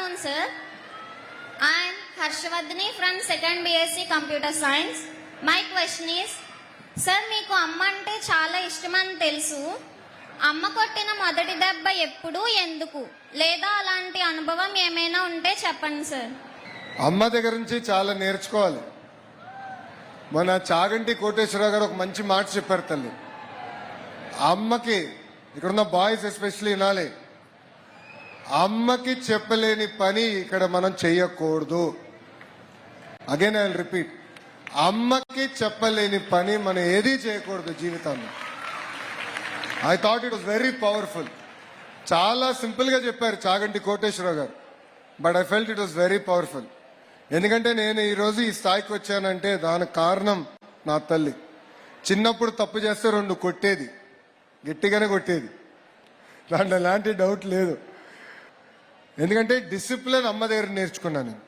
afternoon, sir. I am Harshvardhani from 2nd BSc Computer Science. My question is, sir, మీకు అమ్మ అంటే చాలా ఇష్టమని తెలుసు. అమ్మ కొట్టిన మొదటి దెబ్బ ఎప్పుడు, ఎందుకు? లేదా అలాంటి అనుభవం ఏమైనా ఉంటే చెప్పండి సార్. అమ్మ దగ్గర నుంచి చాలా నేర్చుకోవాలి. మన చాగంటి కోటేశ్వరరావు గారు ఒక మంచి మాట చెప్పారు తల్లి. అమ్మకి, ఇక్కడున్న బాయ్స్ ఎస్పెషల్లీ వినాలి, అమ్మకి చెప్పలేని పని ఇక్కడ మనం చెయ్యకూడదు. అగైన్ ఐ విల్ రిపీట్, అమ్మకి చెప్పలేని పని మనం ఏదీ చేయకూడదు జీవితంలో. I thought it was very powerful. చాలా సింపుల్ గా చెప్పారు చాగంటి కోటేశ్వరరావు గారు, but I felt it was very powerful. ఎందుకంటే నేను ఈరోజు ఈ స్థాయికి వచ్చానంటే దానికి కారణం నా తల్లి. చిన్నప్పుడు తప్పు చేస్తే 2 కొట్టేది, గట్టిగానే కొట్టేది, దాంట్లో ఎలాంటి డౌట్ లేదు. ఎందుకంటే డిసిప్లిన్ అమ్మ దగ్గర నేర్చుకున్నాను నేను.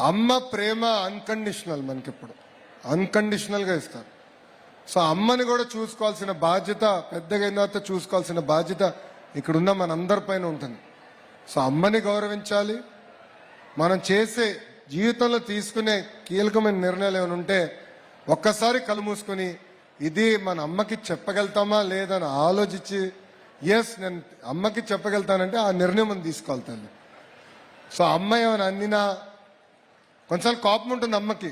అమ్మ ప్రేమ అన్కండిషనల్, మనకిప్పుడు అన్కండిషనల్గా ఇస్తారు. సో అమ్మని కూడా చూసుకోవాల్సిన బాధ్యత, పెద్దగా అయిన తర్వాత చూసుకోవాల్సిన బాధ్యత ఇక్కడున్న మనందరి పైన ఉంటుంది. సో అమ్మని గౌరవించాలి. మనం చేసే జీవితంలో తీసుకునే కీలకమైన నిర్ణయాలు ఏమైనా ఉంటే ఒక్కసారి కళ్ళు మూసుకొని ఇది మన అమ్మకి చెప్పగలుగుతామా లేదని ఆలోచించి, ఎస్ నేను అమ్మకి చెప్పగలుగుతానంటే ఆ నిర్ణయం మనం తీసుకోవాలి తల్లి. సో అమ్మ ఏమైనా అన్నినా కొంచెం కోపం ఉంటుంది అమ్మకి,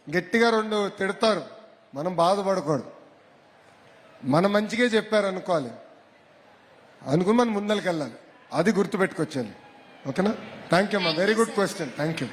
గట్టిగా 2 తిడతారు, మనం బాధపడకూడదు. మన మంచిగా చెప్పారు అనుకోవాలి, అనుకుని మనం ముందరికి వెళ్ళాలి. అది గుర్తుపెట్టుకొచ్చాలి. ఓకేనా? థ్యాంక్ యూ అమ్మా, very good question. Thank you.